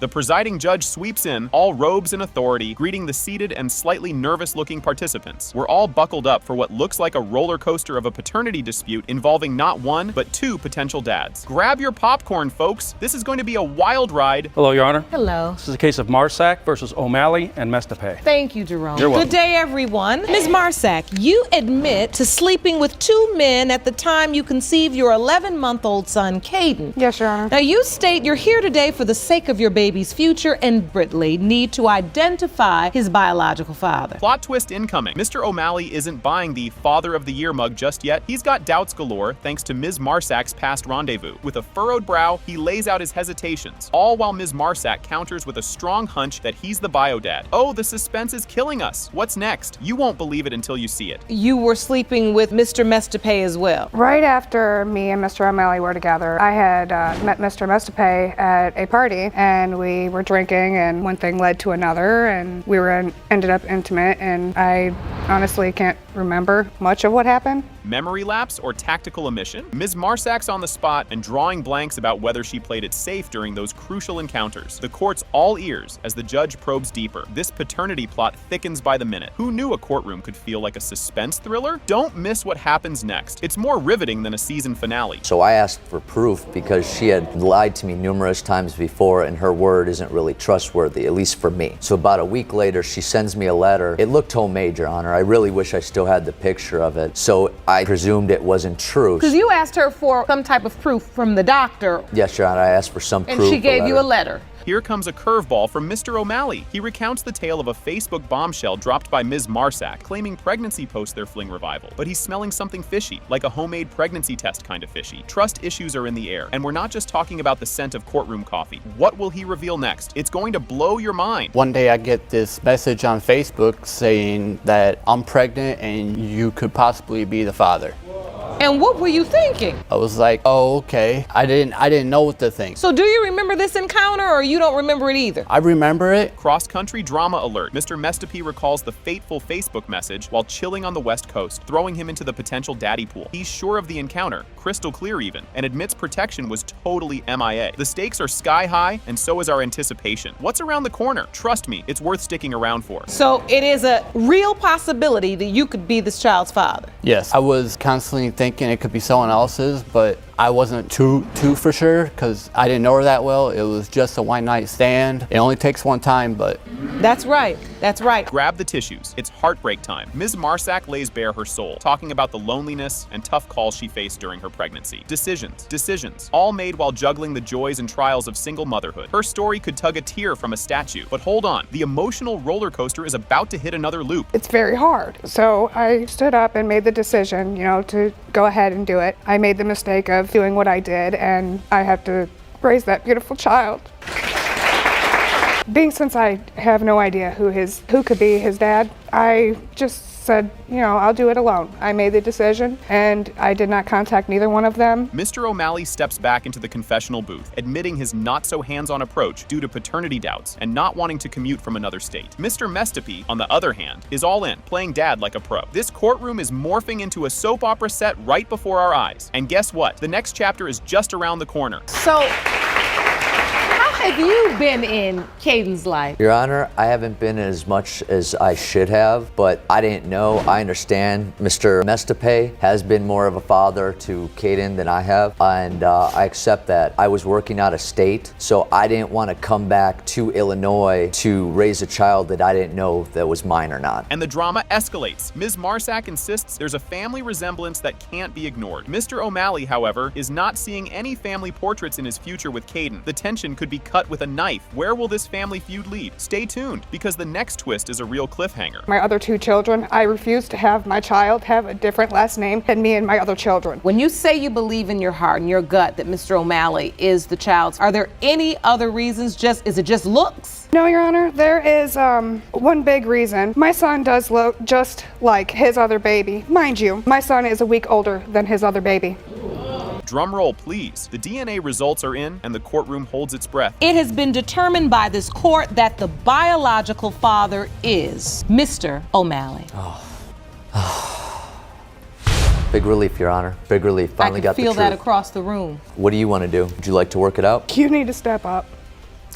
The presiding judge sweeps in, all robes and authority, greeting the seated and slightly nervous-looking participants. We're all buckled up for what looks like a roller coaster of a paternity dispute involving not one, but two potential dads. Grab your popcorn, folks. This is going to be a wild ride. Hello, Your Honor. Hello. This is a case of Marsack versus O'Malley and Mestapay. Thank you, Jerome. You're welcome. Good day, everyone. Ms. Marsack, you admit to sleeping with two men at the time you conceived your 11-month-old son, Caden. Yes, Your Honor. Now, you state you're here today for the sake of your baby's future and Britley need to identify his biological father. Plot twist incoming. Mr. O'Malley isn't buying the Father of the Year mug just yet. He's got doubts galore thanks to Ms. Marsack's past rendezvous. With a furrowed brow, he lays out his hesitations, all while Ms. Marsack counters with a strong hunch that he's the biodad. Oh, the suspense is killing us. What's next? You won't believe it until you see it. You were sleeping with Mr. Mestapay as well. Right after me and Mr. O'Malley were together, I had met Mr. Mestapay at a party, and we were drinking, and one thing led to another, and we ended up intimate, and I honestly can't remember much of what happened. Memory lapse or tactical omission? Ms. Marsack's on the spot and drawing blanks about whether she played it safe during those crucial encounters. The court's all ears as the judge probes deeper. This paternity plot thickens by the minute. Who knew a courtroom could feel like a suspense thriller? Don't miss what happens next. It's more riveting than a season finale. So I asked for proof because she had lied to me numerous times before and her word isn't really trustworthy, at least for me. So about a week later, she sends me a letter. It looked homemade, Your Honor. I really wish I still had the picture of it. So I presumed it wasn't true. Because you asked her for some type of proof from the doctor. Yes, Your Honor, I asked for some proof. And she gave you a letter. Here comes a curveball from Mr. O'Malley. He recounts the tale of a Facebook bombshell dropped by Ms. Marsack, claiming pregnancy post their fling revival. But he's smelling something fishy, like a homemade pregnancy test kind of fishy. Trust issues are in the air, and we're not just talking about the scent of courtroom coffee. What will he reveal next? It's going to blow your mind. One day I get this message on Facebook saying that I'm pregnant and you could possibly be the father. And what were you thinking? I was like, oh, okay. I didn't know what to think. So do you remember this encounter or you don't remember it either? I remember it. Cross-country drama alert. Mr. Mestapay recalls the fateful Facebook message while chilling on the West Coast, throwing him into the potential daddy pool. He's sure of the encounter, crystal clear even, and admits protection was totally MIA. The stakes are sky high, and so is our anticipation. What's around the corner? Trust me, it's worth sticking around for. So it is a real possibility that you could be this child's father? Yes. I was constantly thinking it could be someone else's, but I wasn't too for sure because I didn't know her that well. It was just a one-night stand. It only takes one time, but... That's right. That's right. Grab the tissues. It's heartbreak time. Ms. Marsack lays bare her soul, talking about the loneliness and tough calls she faced during her pregnancy. Decisions, all made while juggling the joys and trials of single motherhood. Her story could tug a tear from a statue. But hold on, the emotional roller coaster is about to hit another loop. It's very hard. So I stood up and made the decision, to go ahead and do it. I made the mistake of doing what I did, and I have to raise that beautiful child. Being since I have no idea who could be his dad, I just said, I'll do it alone. I made the decision, and I did not contact neither one of them. Mr. O'Malley steps back into the confessional booth, admitting his not-so-hands-on approach due to paternity doubts and not wanting to commute from another state. Mr. Mestapay, on the other hand, is all in, playing dad like a pro. This courtroom is morphing into a soap opera set right before our eyes. And guess what? The next chapter is just around the corner. So, how have you been in Caden's life? Your Honor, I haven't been as much as I should have, but I didn't know. I understand Mr. Mestapay has been more of a father to Caden than I have, and I accept that. I was working out of state, so I didn't want to come back to Illinois to raise a child that I didn't know that was mine or not. And the drama escalates. Ms. Marsack insists there's a family resemblance that can't be ignored. Mr. O'Malley, however, is not seeing any family portraits in his future with Caden. The tension could be cut with a knife. Where will this family feud lead? Stay tuned, because the next twist is a real cliffhanger. My other two children, I refuse to have my child have a different last name than me and my other children. When you say you believe in your heart and your gut that Mr. O'Malley is the child's, are there any other reasons? Is it just looks? No, Your Honor, there is one big reason. My son does look just like his other baby. Mind you, my son is a week older than his other baby. Drumroll, please. The DNA results are in, and the courtroom holds its breath. It has been determined by this court that the biological father is Mr. O'Malley. Big relief, Your Honor. Big relief. Finally got the truth. I can feel that across the room. What do you want to do? Would you like to work it out? You need to step up.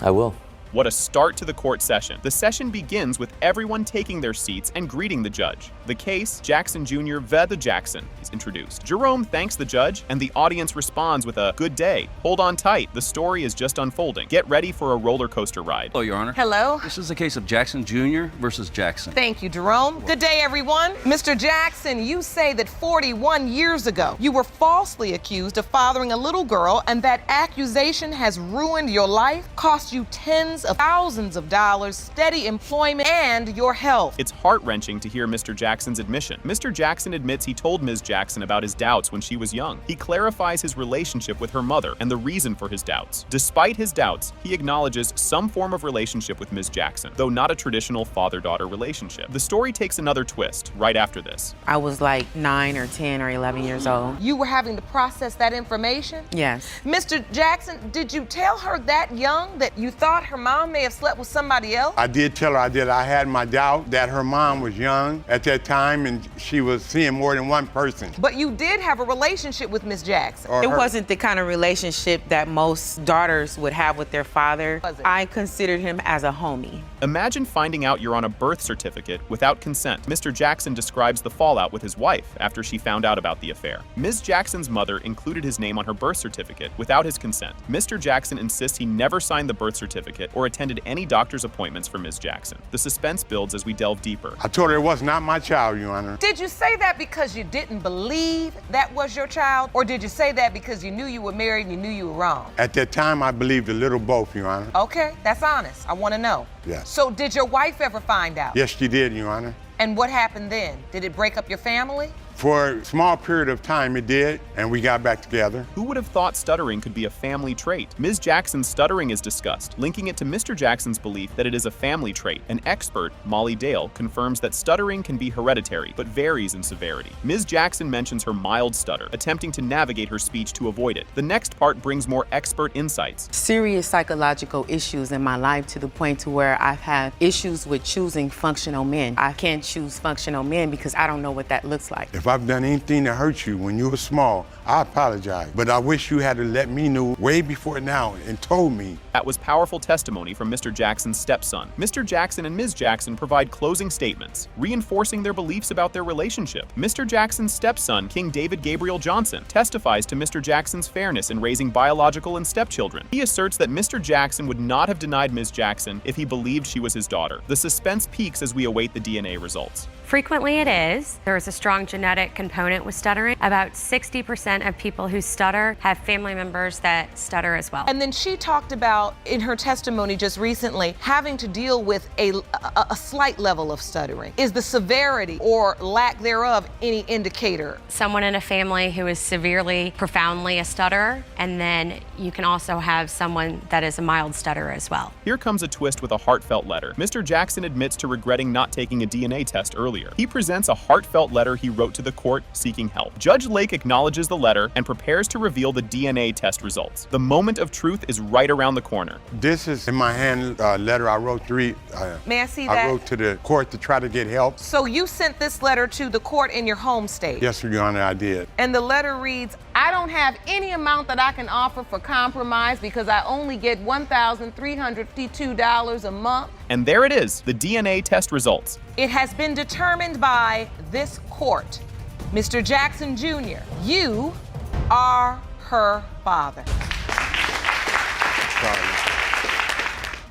I will. What a start to the court session. The session begins with everyone taking their seats and greeting the judge. The case, Jackson Jr. v. the Jackson, is introduced. Jerome thanks the judge, and the audience responds with a "good day." Hold on tight, the story is just unfolding. Get ready for a roller coaster ride. Hello, Your Honor. Hello. This is the case of Jackson Jr. versus Jackson. Thank you, Jerome. Good day, everyone. Mr. Jackson, you say that 41 years ago, you were falsely accused of fathering a little girl, and that accusation has ruined your life, cost you tens of thousands of dollars, steady employment, and your health. It's heart-wrenching to hear Mr. Jackson's admission. Mr. Jackson admits he told Ms. Jackson about his doubts when she was young. He clarifies his relationship with her mother and the reason for his doubts. Despite his doubts, he acknowledges some form of relationship with Ms. Jackson, though not a traditional father-daughter relationship. The story takes another twist right after this. I was like 9 or 10 or 11 years old. You were having to process that information? Yes. Mr. Jackson, did you tell her that young that you thought her mom may have slept with somebody else? I did tell her I did. I had my doubt that her mom was young at that time and she was seeing more than one person. But you did have a relationship with Miss Jackson. Or It her. wasn't the kind of relationship that most daughters would have with their father. Was it? I considered him as a homie. Imagine finding out you're on a birth certificate without consent. Mr. Jackson describes the fallout with his wife after she found out about the affair. Ms. Jackson's mother included his name on her birth certificate without his consent. Mr. Jackson insists he never signed the birth certificate or attended any doctor's appointments for Ms. Jackson. The suspense builds as we delve deeper. I told her it was not my child, Your Honor. Did you say that because you didn't believe that was your child? Or did you say that because you knew you were married and you knew you were wrong? At that time, I believed a little both, Your Honor. Okay, that's honest. I want to know. Yes. So did your wife ever find out? Yes, she did, Your Honor. And what happened then? Did it break up your family? For a small period of time, it did, and we got back together. Who would have thought stuttering could be a family trait? Ms. Jackson's stuttering is discussed, linking it to Mr. Jackson's belief that it is a family trait. An expert, Molly Dale, confirms that stuttering can be hereditary, but varies in severity. Ms. Jackson mentions her mild stutter, attempting to navigate her speech to avoid it. The next part brings more expert insights. Serious psychological issues in my life to the point to where I've had issues with choosing functional men. I can't choose functional men because I don't know what that looks like. If I've done anything to hurt you when you were small, I apologize. But I wish you had to let me know way before now and told me. That was powerful testimony from Mr. Jackson's stepson. Mr. Jackson and Ms. Jackson provide closing statements, reinforcing their beliefs about their relationship. Mr. Jackson's stepson, King David Gabriel Johnson, testifies to Mr. Jackson's fairness in raising biological and stepchildren. He asserts that Mr. Jackson would not have denied Ms. Jackson if he believed she was his daughter. The suspense peaks as we await the DNA results. Frequently it is. There is a strong genetic component with stuttering. About 60% of people who stutter have family members that stutter as well. And then she talked about, in her testimony just recently, having to deal with a slight level of stuttering. Is the severity or lack thereof any indicator? Someone in a family who is severely, profoundly a stutterer, and then you can also have someone that is a mild stutterer as well. Here comes a twist with a heartfelt letter. Mr. Jackson admits to regretting not taking a DNA test earlier. He presents a heartfelt letter he wrote to the court seeking help. Judge Lake acknowledges the letter and prepares to reveal the DNA test results. The moment of truth is right around the corner. This is in my hand letter I wrote to read. May I see I that? wrote to the court to try to get help. So you sent this letter to the court in your home state? Yes, Your Honor, I did. And the letter reads, I don't have any amount that I can offer for compromise because I only get $1,352 a month. And there it is, the DNA test results. It has been determined by this court. Mr. Jackson Jr., you are her father.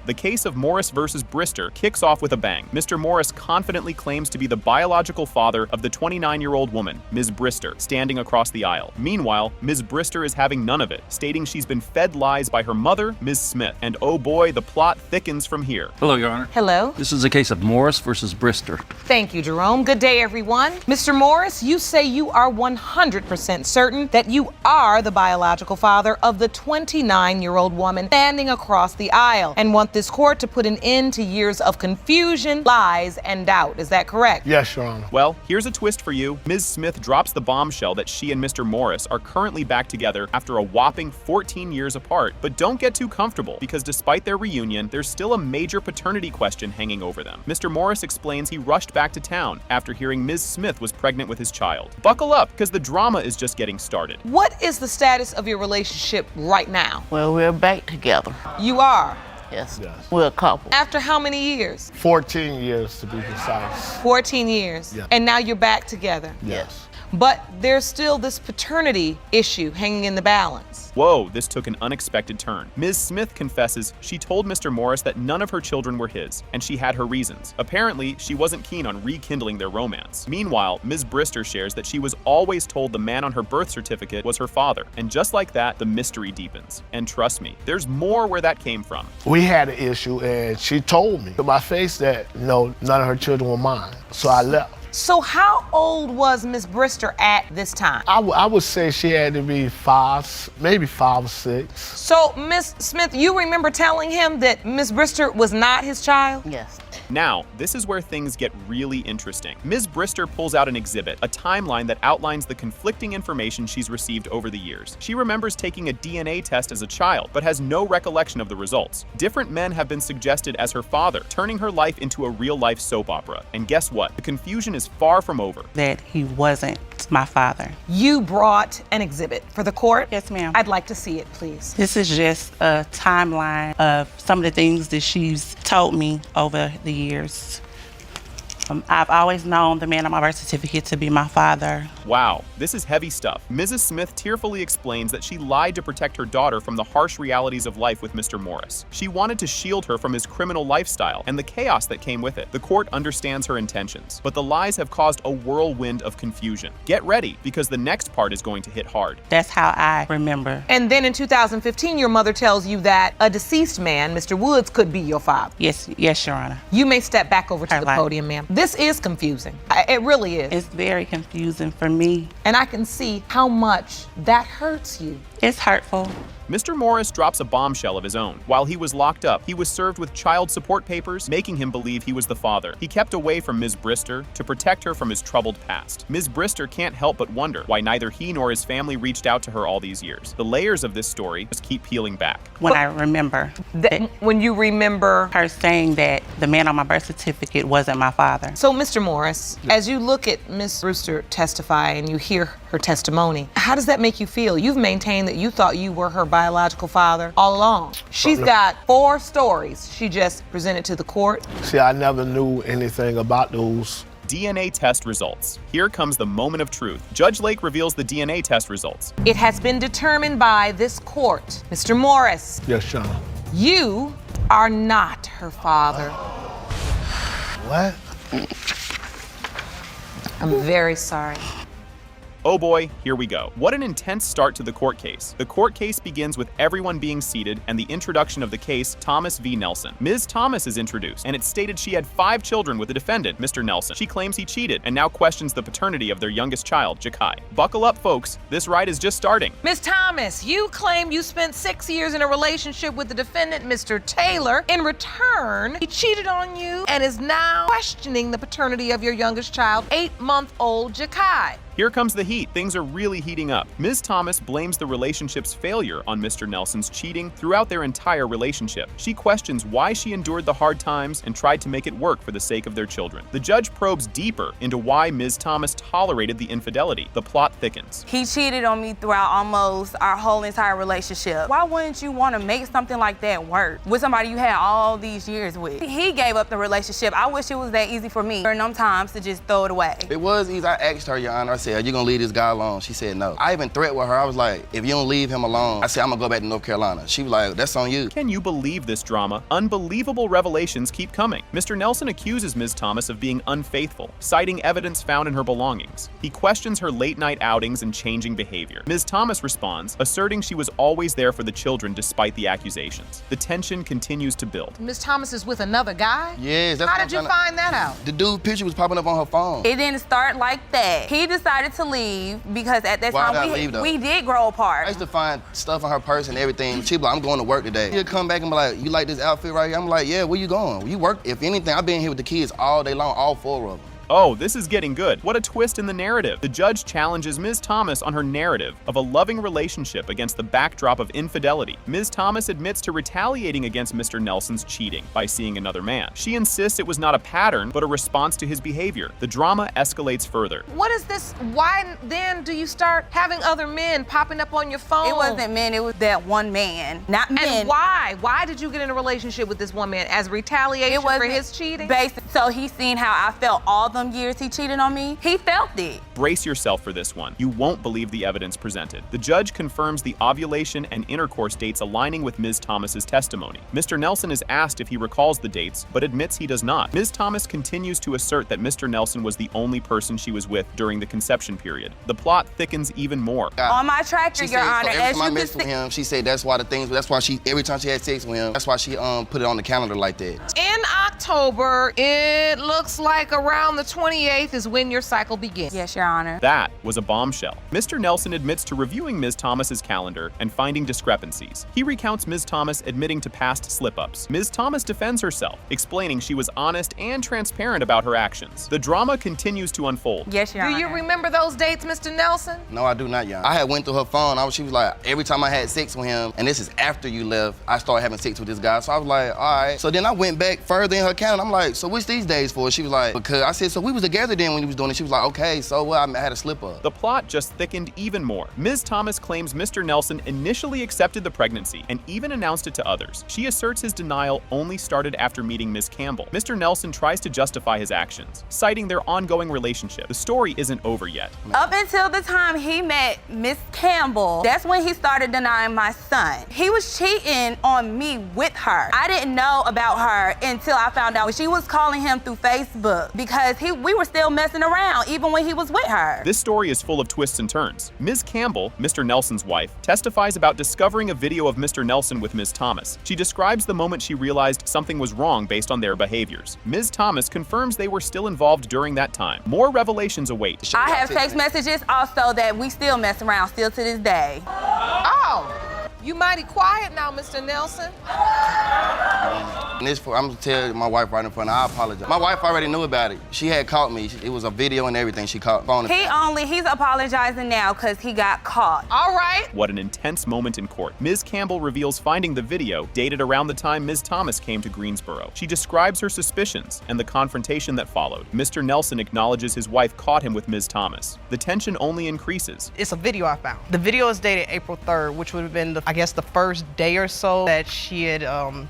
The case of Morris versus Brister kicks off with a bang. Mr. Morris confidently claims to be the biological father of the 29-year-old woman, Ms. Brister, standing across the aisle. Meanwhile, Ms. Brister is having none of it, stating she's been fed lies by her mother, Ms. Smith. And oh boy, the plot thickens from here. Hello, Your Honor. Hello. This is the case of Morris versus Brister. Thank you, Jerome. Good day, everyone. Mr. Morris, you say you are 100% certain that you are the biological father of the 29-year-old woman standing across the aisle and want this court to put an end to years of confusion, lies, and doubt. Is that correct? Yes, Your Honor. Well, here's a twist for you. Ms. Smith drops the bombshell that she and Mr. Morris are currently back together after a whopping 14 years apart. But don't get too comfortable, because despite their reunion, there's still a major paternity question hanging over them. Mr. Morris explains he rushed back to town after hearing Ms. Smith was pregnant with his child. Buckle up, because the drama is just getting started. What is the status of your relationship right now? Well, we're back together. You are. Yes. Yes. We're a couple. After how many years? 14 years to be precise. 14 years. Yeah. And now you're back together. Yes. But there's still this paternity issue hanging in the balance. Whoa, this took an unexpected turn. Ms. Smith confesses she told Mr. Morris that none of her children were his, and she had her reasons. Apparently, she wasn't keen on rekindling their romance. Meanwhile, Ms. Brister shares that she was always told the man on her birth certificate was her father, and just like that, the mystery deepens. And trust me, there's more where that came from. We had an issue, and she told me to my face that, none of her children were mine. So I left. So how old was Ms. Brister at this time? I would say she had to be 5, maybe 5 or 6. So, Ms. Smith, you remember telling him that Ms. Brister was not his child? Yes. Now, this is where things get really interesting. Ms. Brister pulls out an exhibit, a timeline that outlines the conflicting information she's received over the years. She remembers taking a DNA test as a child, but has no recollection of the results. Different men have been suggested as her father, turning her life into a real-life soap opera. And guess what? The confusion is far from over. That he wasn't my father. You brought an exhibit for the court? Yes, ma'am. I'd like to see it, please. This is just a timeline of some of the things that she's told me over the years. I've always known the man on my birth certificate to be my father. Wow, this is heavy stuff. Mrs. Smith tearfully explains that she lied to protect her daughter from the harsh realities of life with Mr. Morris. She wanted to shield her from his criminal lifestyle and the chaos that came with it. The court understands her intentions, but the lies have caused a whirlwind of confusion. Get ready, because the next part is going to hit hard. That's how I remember. And then in 2015, your mother tells you that a deceased man, Mr. Woods, could be your father. Yes, Your Honor. You may step back over to the Right. podium, ma'am. This is confusing. It really is. It's very confusing for me. And I can see how much that hurts you. It's hurtful. Mr. Morris drops a bombshell of his own. While he was locked up, he was served with child support papers, making him believe he was the father. He kept away from Ms. Brister to protect her from his troubled past. Ms. Brister can't help but wonder why neither he nor his family reached out to her all these years. The layers of this story just keep peeling back. When I remember when you remember her saying that the man on my birth certificate wasn't my father. So, Mr. Morris, as you look at Ms. Brewster testify and you hear her testimony, how does that make you feel? You've maintained that you thought you were her biological father all along. She's got 4 stories she just presented to the court. See, I never knew anything about those. DNA test results. Here comes the moment of truth. Judge Lake reveals the DNA test results. It has been determined by this court. Mr. Morris. Yes, Your Honor. You are not her father. What? I'm very sorry. Oh boy, here we go. What an intense start to the court case. The court case begins with everyone being seated and the introduction of the case, Thomas v. Nelson. Ms. Thomas is introduced, and it's stated she had 5 children with the defendant, Mr. Nelson. She claims he cheated and now questions the paternity of their youngest child, Jakai. Buckle up, folks. This ride is just starting. Ms. Thomas, you claim you spent 6 years in a relationship with the defendant, Mr. Taylor. In return, he cheated on you and is now questioning the paternity of your youngest child, 8-month-old Jakai. Here comes the heat. Things are really heating up. Ms. Thomas blames the relationship's failure on Mr. Nelson's cheating throughout their entire relationship. She questions why she endured the hard times and tried to make it work for the sake of their children. The judge probes deeper into why Ms. Thomas tolerated the infidelity. The plot thickens. He cheated on me throughout almost our whole entire relationship. Why wouldn't you want to make something like that work with somebody you had all these years with? He gave up the relationship. I wish it was that easy for me during them times to just throw it away. It was easy. I asked her, Your Honor, I said, are you gonna leave this guy alone? She said no. I even threatened with her. I was like, if you don't leave him alone, I said, I'm gonna go back to North Carolina. She was like, that's on you. Can you believe this drama? Unbelievable revelations keep coming. Mr. Nelson accuses Ms. Thomas of being unfaithful, citing evidence found in her belongings. He questions her late-night outings and changing behavior. Ms. Thomas responds, asserting she was always there for the children despite the accusations. The tension continues to build. Ms. Thomas is with another guy? Yes, that's How what did I'm you trying find that out? The dude's picture was popping up on her phone. It didn't start like that. He decided to leave because at that Why did I time leave, though? we did grow apart. I used to find stuff on her purse and everything. She'd be like, I'm going to work today. He'll come back and be like, you like this outfit right here? I'm like, yeah, where you going? You work? If anything, I've been here with the kids all day long, all 4 of them. Oh, this is getting good. What a twist in the narrative. The judge challenges Ms. Thomas on her narrative of a loving relationship against the backdrop of infidelity. Ms. Thomas admits to retaliating against Mr. Nelson's cheating by seeing another man. She insists it was not a pattern, but a response to his behavior. The drama escalates further. What is this? Why then do you start having other men popping up on your phone? It wasn't men, it was that one man, not men. And why? Why did you get in a relationship with this one man? As retaliation for his cheating? So he seen how I felt all them years he cheated on me. He felt it. Brace yourself for this one. You won't believe the evidence presented. The judge confirms the ovulation and intercourse dates aligning with Ms. Thomas's testimony. Mr. Nelson is asked if he recalls the dates, but admits he does not. Ms. Thomas continues to assert that Mr. Nelson was the only person she was with during the conception period. The plot thickens even more. On my tractor, Your Honor, every as time I you messed with him, she said that's why every time she had sex with him, that's why she put it on the calendar like that. In October, it looks like around the 28th is when your cycle begins. Yes, Your Honor. That was a bombshell. Mr. Nelson admits to reviewing Ms. Thomas's calendar and finding discrepancies. He recounts Ms. Thomas admitting to past slip-ups. Ms. Thomas defends herself, explaining she was honest and transparent about her actions. The drama continues to unfold. Yes, Your Honor. Do you remember those dates, Mr. Nelson? No, I do not, Your Honor. I had went through her phone. She was like, every time I had sex with him, and this is after you left, I started having sex with this guy. So I was like, all right. So then I went back further in her calendar. I'm like, so what's these days for? She was like, because I said, so we was together then when you was doing it. She was like, okay, so well, I had a slip up. The plot just thickened even more. Ms. Thomas claims Mr. Nelson initially accepted the pregnancy and even announced it to others. She asserts his denial only started after meeting Ms. Campbell. Mr. Nelson tries to justify his actions, citing their ongoing relationship. The story isn't over yet. Up until the time he met Miss Campbell, that's when he started denying my son. He was cheating on me with her. I didn't know about her until I found out she was calling him through Facebook because we were still messing around even when he was with her. This story is full of twists and turns. Ms. Campbell, Mr. Nelson's wife, testifies about discovering a video of Mr. Nelson with Ms. Thomas. She describes the moment she realized something was wrong based on their behaviors. Ms. Thomas confirms they were still involved during that time. More revelations await. I have text messages also that we still mess around still to this day. Oh, you mighty quiet now, Mr. Nelson. And I'm gonna tell my wife right in front of her, I apologize. My wife already knew about it. She had caught me. It was a video and everything. She caught phone. He's apologizing now because he got caught. All right. What an intense moment in court. Ms. Campbell reveals finding the video dated around the time Ms. Thomas came to Greensboro. She describes her suspicions and the confrontation that followed. Mr. Nelson acknowledges his wife caught him with Ms. Thomas. The tension only increases. It's a video I found. The video is dated April 3rd, which would have been, I guess, the first day or so that she had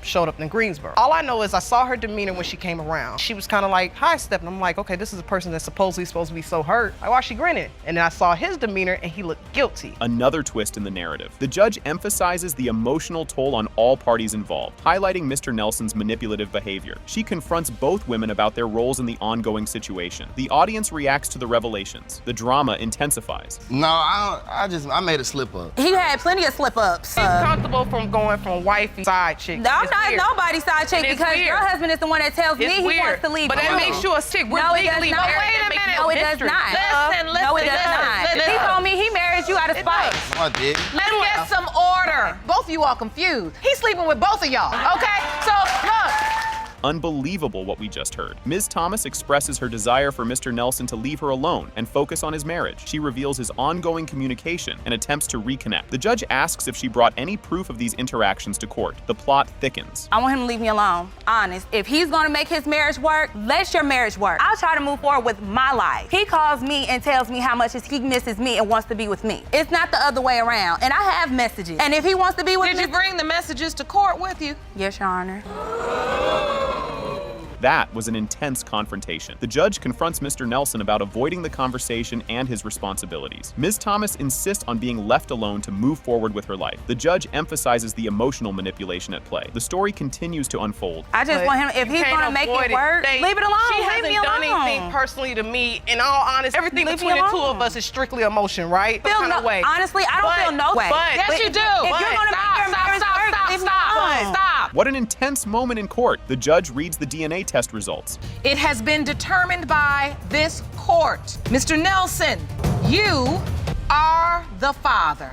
showed up in Greensboro. All I know is I saw her demeanor when she came around. She was kind of like high-stepping. I'm like, okay, this is a person that's supposedly supposed to be so hurt. Like, why is she grinning? And then I saw his demeanor and he looked guilty. Another twist in the narrative. The judge emphasizes the emotional toll on all parties involved, highlighting Mr. Nelson's manipulative behavior. She confronts both women about their roles in the ongoing situation. The audience reacts to the revelations. The drama intensifies. No, I made a slip up. He had plenty of slip-ups. He's comfortable from going from wifey side chick. No, I'm not nobody's side chick because your husband is the one that tells me he wants to leave. But that makes you a chick. No, it does not. Wait a minute. No, it does not. Listen. No, it does not. He told me he married you out of spite. No, I did. Let's get some order. Both of you all confused. He's sleeping with both of y'all, okay? So, look. Unbelievable what we just heard. Ms. Thomas expresses her desire for Mr. Nelson to leave her alone and focus on his marriage. She reveals his ongoing communication and attempts to reconnect. The judge asks if she brought any proof of these interactions to court. The plot thickens. I want him to leave me alone, honest. If he's gonna make his marriage work, let your marriage work. I'll try to move forward with my life. He calls me and tells me how much he misses me and wants to be with me. It's not the other way around. And I have messages. And if he wants to be with me— Did you bring the messages to court with you? Yes, Your Honor. That was an intense confrontation. The judge confronts Mr. Nelson about avoiding the conversation and his responsibilities. Ms. Thomas insists on being left alone to move forward with her life. The judge emphasizes the emotional manipulation at play. The story continues to unfold. I just want him, if he's gonna make it work, leave it alone. She hasn't done anything personally to me. In all honesty, everything between the two of us is strictly emotion, right? Honestly, I don't feel no way. Yes, you do. If you're gonna make your marriage work, leave me alone. Stop. What an intense moment in court. The judge reads the DNA test results. It has been determined by this court. Mr. Nelson, you are the father.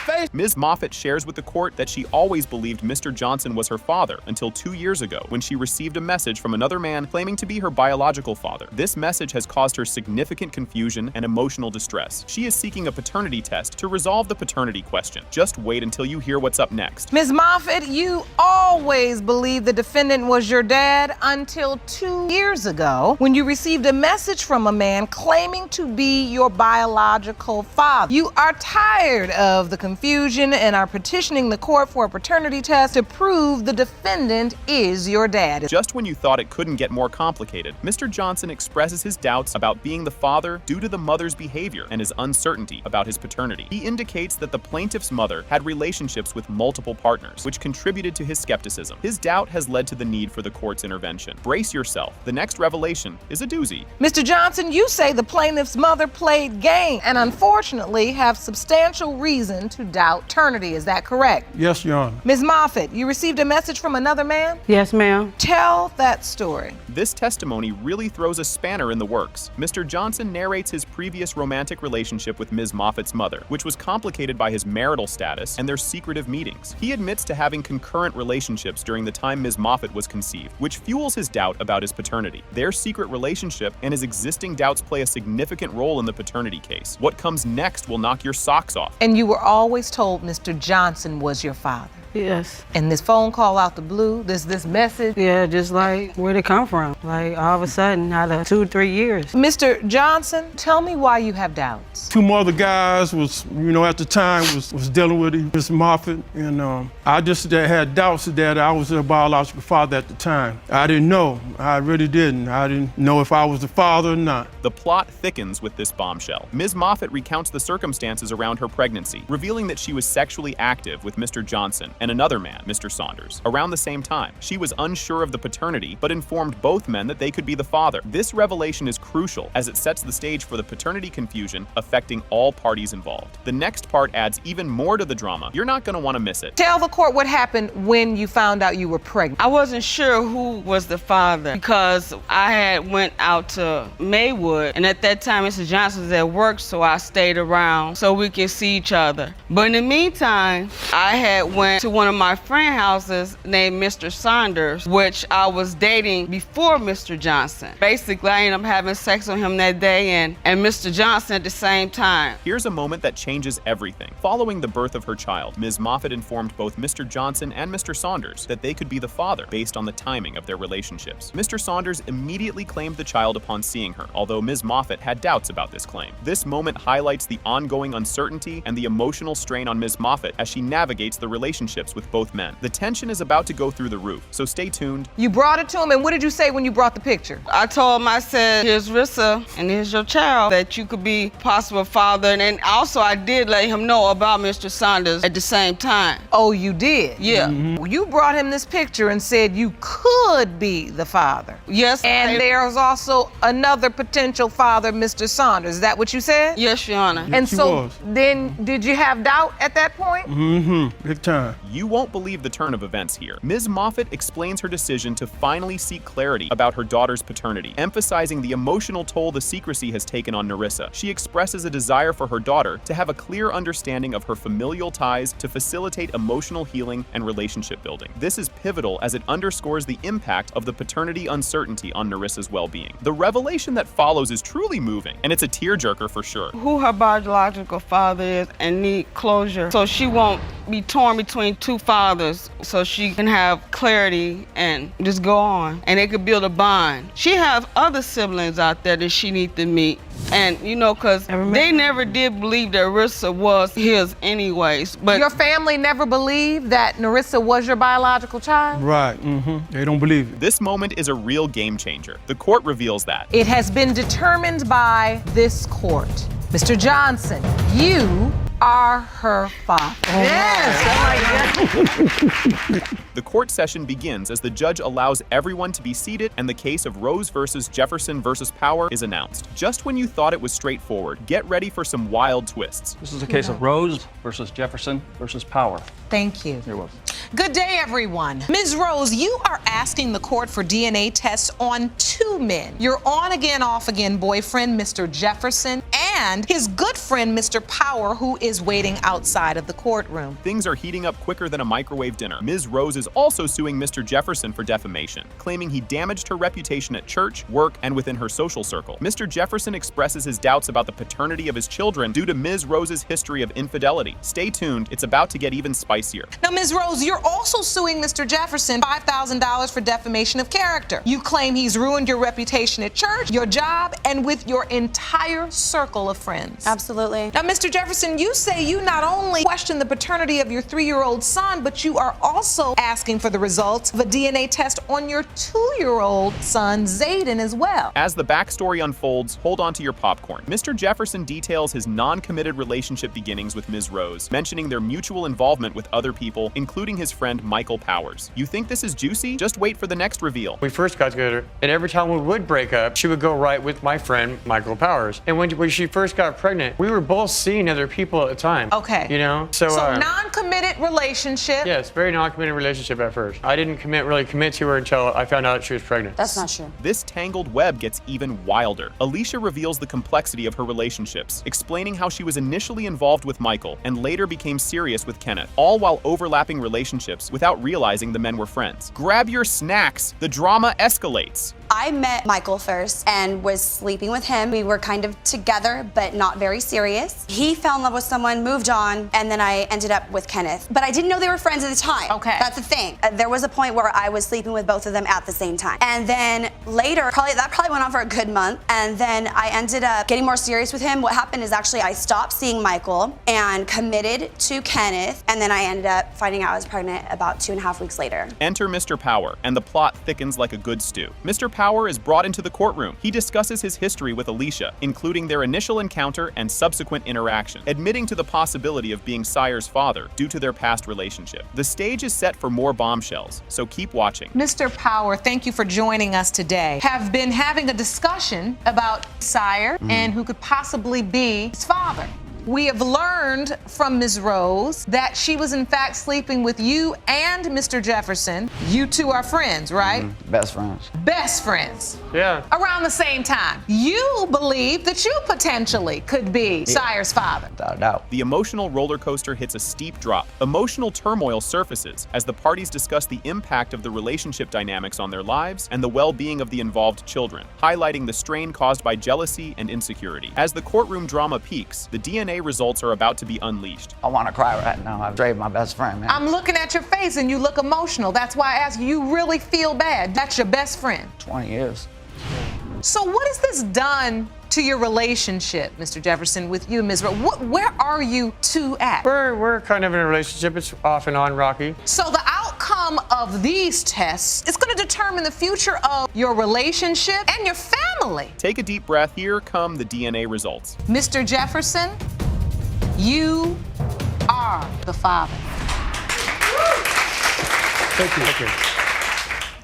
face. Ms. Moffett shares with the court that she always believed Mr. Johnson was her father until 2 years ago when she received a message from another man claiming to be her biological father. This message has caused her significant confusion and emotional distress. She is seeking a paternity test to resolve the paternity question. Just wait until you hear what's up next. Ms. Moffett, you always believed the defendant was your dad until 2 years ago when you received a message from a man claiming to be your biological father. You are tired of the confusion and are petitioning the court for a paternity test to prove the defendant is your dad. Just when you thought it couldn't get more complicated, Mr. Johnson expresses his doubts about being the father due to the mother's behavior and his uncertainty about his paternity. He indicates that the plaintiff's mother had relationships with multiple partners, which contributed to his skepticism. His doubt has led to the need for the court's intervention. Brace yourself. The next revelation is a doozy. Mr. Johnson, you say the plaintiff's mother played game and unfortunately have substantial reason to doubt paternity. Is that correct? Yes, Your Honor. Ms. Moffett, you received a message from another man? Yes, ma'am. Tell that story. This testimony really throws a spanner in the works. Mr. Johnson narrates his previous romantic relationship with Ms. Moffett's mother, which was complicated by his marital status and their secretive meetings. He admits to having concurrent relationships during the time Ms. Moffett was conceived, which fuels his doubt about his paternity. Their secret relationship and his existing doubts play a significant role in the paternity case. What comes next will knock your socks off. And you were always told Mr. Johnson was your father? Yes. And this phone call out the blue, this message? Yeah, just like where'd it come from? Like all of a sudden, out of 2 or 3 years. Mr. Johnson, tell me why you have doubts. 2 other guys was, at the time was dealing with Miss Moffett, and I just had doubts that I was her biological father at the time. I didn't know. I really didn't. I didn't know if I was the father or not. The plot thickens with this bombshell. Ms. Moffett recounts the circumstances around her pregnancy, revealing that she was sexually active with Mr. Johnson and another man, Mr. Saunders, around the same time. She was unsure of the paternity, but informed both men that they could be the father. This revelation is crucial as it sets the stage for the paternity confusion affecting all parties involved. The next part adds even more to the drama. You're not going to want to miss it. Tell the court what happened when you found out you were pregnant. I wasn't sure who was the father because I had went out to Maywood, and at that time Mr. Johnson was at work, so I stayed around so we could see each other. But in the meantime, I had went to one of my friend houses named Mr. Saunders, which I was dating before Mr. Johnson. Basically, I ended up having sex with him that day and Mr. Johnson at the same time. Here's a moment that changes everything. Following the birth of her child, Ms. Moffett informed both Mr. Johnson and Mr. Saunders that they could be the father based on the timing of their relationships. Mr. Saunders immediately claimed the child upon seeing her, although Ms. Moffett had doubts about this claim. This moment highlights the ongoing uncertainty and the emotional strain on Ms. Moffett as she navigates the relationships with both men. The tension is about to go through the roof, so stay tuned. You brought it to him, and what did you say when you brought the picture? I told him, I said, here's Rissa, and here's your child, that you could be possible father. And also I did let him know about Mr. Saunders at the same time. Oh, you did? Yeah. Mm-hmm. You brought him this picture and said you could be the father. Yes. And there's also another potential father, Mr. Saunders. Is that what you said? Yes, Your Honor. And so then did you have doubt at that point? Mm-hmm. Big time. You won't believe the turn of events here. Ms. Moffett explains her decision to finally seek clarity about her daughter's paternity, emphasizing the emotional toll the secrecy has taken on Nerissa. She expresses a desire for her daughter to have a clear understanding of her familial ties to facilitate emotional healing and relationship building. This is pivotal as it underscores the impact of the paternity uncertainty on Nerissa's well-being. The revelation that follows is truly moving, and it's a tearjerker for sure. Who her biological father is and need closure, so she won't be torn between 2 fathers, so she can have clarity and just go on, and they could build a bond. She has other siblings out there that she needs to meet, and because they never did believe that Nerissa was his anyways. But your family never believed that Nerissa was your biological child? Right. Mm-hmm. They don't believe it. This moment is a real game changer. The court reveals that. It has been determined by this court. Mr. Johnson, you are her father. Yes! Oh my God. The court session begins as the judge allows everyone to be seated and the case of Rose versus Jefferson versus Power is announced. Just when you thought it was straightforward, get ready for some wild twists. This is a case of Rose versus Jefferson versus Power. Thank you. You're welcome. Good day, everyone. Ms. Rose, you are asking the court for DNA tests on 2 men. Your on-again, off-again boyfriend, Mr. Jefferson, and his good friend, Mr. Power, who is waiting outside of the courtroom. Things are heating up quicker than a microwave dinner. Ms. Rose is also suing Mr. Jefferson for defamation, claiming he damaged her reputation at church, work, and within her social circle. Mr. Jefferson expresses his doubts about the paternity of his children due to Ms. Rose's history of infidelity. Stay tuned, it's about to get even spicier. Now, Ms. Rose, you're also suing Mr. Jefferson $5,000 for defamation of character. You claim he's ruined your reputation at church, your job, and with your entire circle of friends. Absolutely. Now, Mr. Jefferson, you say you not only question the paternity of your 3-year-old son, but you are also asking for the results of a DNA test on your 2-year-old son, Zayden, as well. As the backstory unfolds, hold on to your popcorn. Mr. Jefferson details his non-committed relationship beginnings with Ms. Rose, mentioning their mutual involvement with other people, including his friend Michael Powers. You think this is juicy? Just wait for the next reveal. We first got together, and every time we would break up, she would go right with my friend Michael Powers. And when she first got pregnant, we were both seeing other people at the time. Okay. You know? So non-committed relationship. Yes, very non-committed relationship at first. I didn't really commit to her until I found out she was pregnant. That's not true. This tangled web gets even wilder. Alicia reveals the complexity of her relationships, explaining how she was initially involved with Michael and later became serious with Kenneth, all while overlapping relationships without realizing the men were friends. Grab your snacks. The drama escalates. I met Michael first and was sleeping with him. We were kind of together, but not very serious. He fell in love with someone, moved on, and then I ended up with Kenneth. But I didn't know they were friends at the time. Okay. That's the thing. There was a point where I was sleeping with both of them at the same time. And then later, that probably went on for a good month. And then I ended up getting more serious with him. What happened is actually I stopped seeing Michael and committed to Kenneth. And then I ended up finding out I was pregnant about 2.5 weeks later. Enter Mr. Power, and the plot thickens like a good stew. Mr. Power is brought into the courtroom. He discusses his history with Alicia, including their initial encounter and subsequent interaction, admitting to the possibility of being Sire's father due to their past relationship. The stage is set for more bombshells, so keep watching. Mr. Power, thank you for joining us today. Have been having a discussion about Sire and who could possibly be his father. We have learned from Ms. Rose that she was in fact sleeping with you and Mr. Jefferson. You two are friends, right? Best friends. Best friends. Yeah. Around the same time. You believe that you potentially could be Sire's father. Without a doubt. The emotional roller coaster hits a steep drop. Emotional turmoil surfaces as the parties discuss the impact of the relationship dynamics on their lives and the well-being of the involved children, highlighting the strain caused by jealousy and insecurity. As the courtroom drama peaks, the DNA results are about to be unleashed. I want to cry right now. I've betrayed my best friend, man. I'm looking at your face and you look emotional. That's why I asked you, you really feel bad. That's your best friend. 20 years. So what has this done to your relationship, Mr. Jefferson, with you and Ms. Rose? Where are you two at? We're kind of in a relationship. It's off and on rocky. So the outcome of these tests is going to determine the future of your relationship and your family. Take a deep breath. Here come the DNA results. Mr. Jefferson, you are the father. Thank you. Thank you.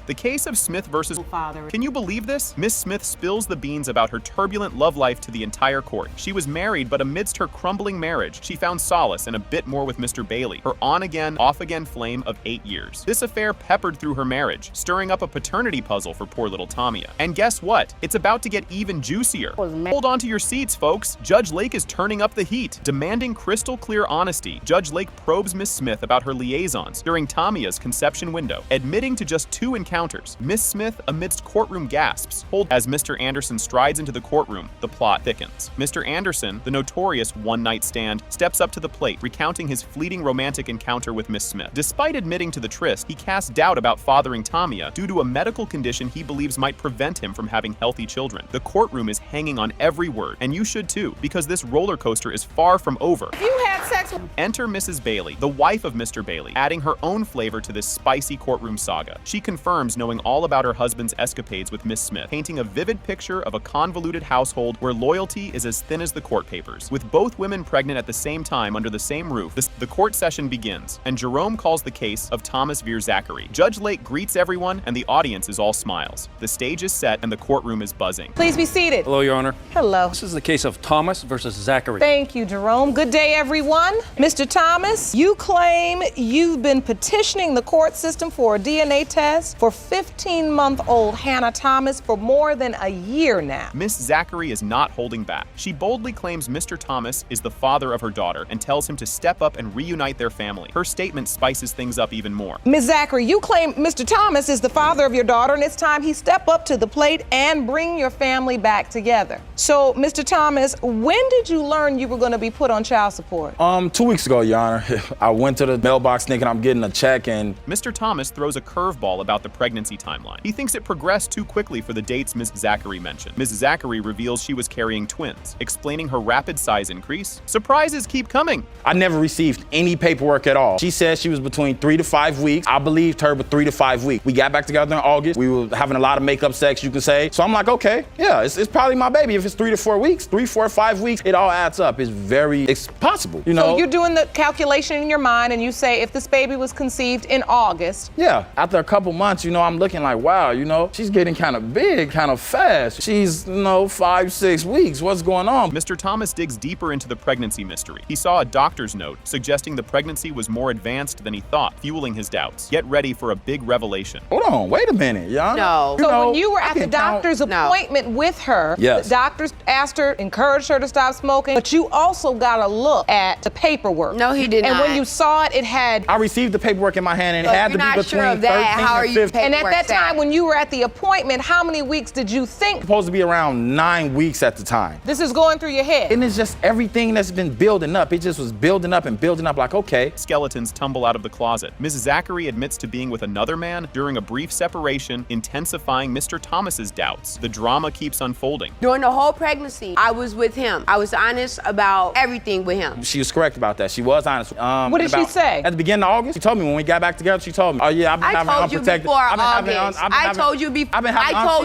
The case of Smith versus father. Can you believe this? Miss Smith spills the beans about her turbulent love life to the entire court. She was married, but amidst her crumbling marriage, she found solace and a bit more with Mr. Bailey, her on-again, off-again flame of 8 years. This affair peppered through her marriage, stirring up a paternity puzzle for poor little Tamia. And guess what? It's about to get even juicier. Hold on to your seats, folks. Judge Lake is turning up the heat, demanding crystal clear honesty. Judge Lake probes Miss Smith about her liaisons during Tamia's conception window, admitting to just 2 encounters. Miss Smith, amidst courtroom gasps, as Mr. Anderson strides into the courtroom, the plot thickens. Mr. Anderson, the notorious one-night stand, steps up to the plate, recounting his fleeting romantic encounter with Miss Smith. Despite admitting to the tryst, he casts doubt about fathering Tamia due to a medical condition he believes might prevent him from having healthy children. The courtroom is hanging on every word, and you should too, because this roller coaster is far from over. If you had sex with... Enter Mrs. Bailey, the wife of Mr. Bailey, adding her own flavor to this spicy courtroom saga. She confirms knowing all about her husband's escapades with Miss Smith, painting a vivid picture of a convoluted household where loyalty is as thin as the court papers. With both women pregnant at the same time under the same roof, the court session begins, and Jerome calls the case of Thomas Veer Zachary. Judge Lake greets everyone, and the audience is all smiles. The stage is set, and the courtroom is buzzing. Please be seated. Hello, Your Honor. Hello. This is the case of Thomas versus Zachary. Thank you, Jerome. Good day, everyone. Mr. Thomas, you claim you've been petitioning the court system for a DNA test for 15-month-old Hannah Thomas for more than a year now. Miss Zachary is not holding back. She boldly claims Mr. Thomas is the father of her daughter and tells him to step up and reunite their family. Her statement spices things up even more. Ms. Zachary, you claim Mr. Thomas is the father of your daughter, and it's time he step up to the plate and bring your family back together. So, Mr. Thomas, when did you learn you were going to be put on child support? 2 weeks ago, Your Honor. I went to the mailbox thinking I'm getting a check, and Mr. Thomas throws a curveball about the pregnancy timeline. He thinks it progressed too quickly for the dates Ms. Zachary mentioned. Ms. Zachary reveals she was carrying twins, explaining her rapid size increase. Surprises keep coming. I never received any paperwork at all. She said she was between 3 to 5 weeks. I believed her with 3 to 5 weeks. We got back together in August. We were having a lot of makeup sex, you can say. So I'm like, okay, yeah, it's probably my baby. If it's 3 to 4 weeks, 3, 4, 5 weeks, it all adds up. It's possible, you know? So you're doing the calculation in your mind, and you say if this baby was conceived in August. Yeah, after a couple months, I'm looking like, wow, she's getting kind of big, kind of fast. She's, 5, 6 weeks. What's going on? Mr. Thomas digs deeper into the pregnancy mystery. He saw a doctor's note suggesting the pregnancy was more advanced than he thought, fueling his doubts. Get ready for a big revelation. Hold on, wait a minute, y'all. No. So when you were at the doctor's appointment with her, yes, the doctors asked her, encouraged her to stop smoking, but you also got a look at the paperwork. No, he did not. And when you saw it, it had... I received the paperwork in my hand, and it had to be between 13 and 15. And at that time, when you were at the appointment, how many weeks did you think? Supposed to be around 9 weeks at the time. This is going through your head. And it's just everything that's been building up. It just was building up and building up like, okay. Skeletons tumble out of the closet. Ms. Zachary admits to being with another man during a brief separation, intensifying Mr. Thomas's doubts. The drama keeps unfolding. During the whole pregnancy, I was with him. I was honest about everything with him. She was correct about that. She was honest. What did she say? At the beginning of August, she told me when we got back together, she told me, oh yeah, I've been having unprotected. I told you before.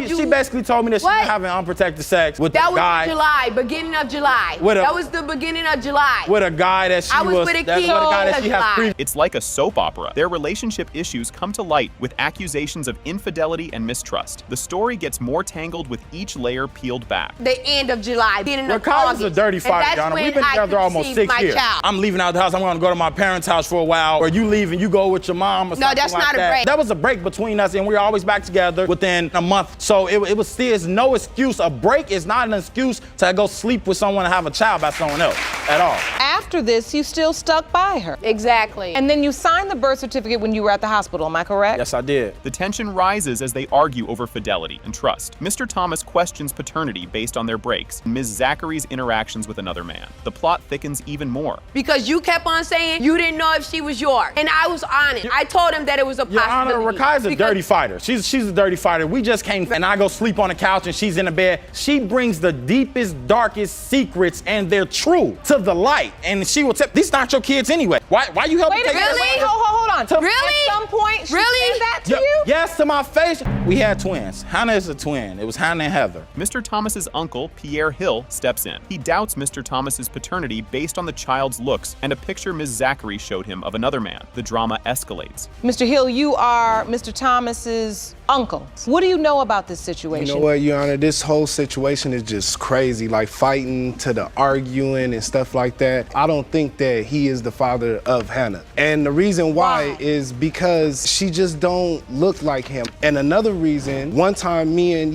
She basically told me that she's been having unprotected sex with the guy. That was July, beginning of July. That was the beginning of July. With a guy that she was with a guy that she has pre. It's like a soap opera. Their relationship issues come to light with accusations of infidelity and mistrust. The story gets more tangled with each layer peeled back. The end of July, beginning of August. August. A dirty fighter, Your Honor. We've been together almost 6 years. I'm leaving out the house. I'm going to go to my parents' house for a while. Or you leave and you go with your mom or something like that. No, that's not a break. That was a break between us, and we were always back together within a month. So it was still no excuse. A break is not an excuse to go sleep with someone and have a child by someone else at all. After this, you still stuck by her. Exactly. And then you signed the birth certificate when you were at the hospital, am I correct? Yes, I did. The tension rises as they argue over fidelity and trust. Mr. Thomas questions paternity based on their breaks, and Ms. Zachary's interactions with another man. The plot thickens even more. Because you kept on saying you didn't know if she was yours. And I was honest. I told him that it was a possibility. Your Honor, Rakai's a dirty fighter. She's a dirty fighter. We just came and I go sleep on the couch and she's in the bed. She brings the deepest, darkest secrets, and they're true, to the light. And she will tell, these not your kids anyway. Why you helping take Wait a minute, hold on. Really? At some point, she Really? said that to you? Yes, to my face. We had twins. Hannah is a twin. It was Hannah and Heather. Mr. Thomas's uncle, Pierre Hill, steps in. He doubts Mr. Thomas's paternity based on the child's looks and a picture Ms. Zachary showed him of another man. The drama escalates. Mr. Hill, you are Mr. Thomas's uncle. What do you know about this situation? You know what, Your Honor, this whole situation is just crazy, like fighting to the arguing and stuff like that. I don't think that he is the father of Hannah. And the reason why is because she just don't look like him. And another reason, one time me and,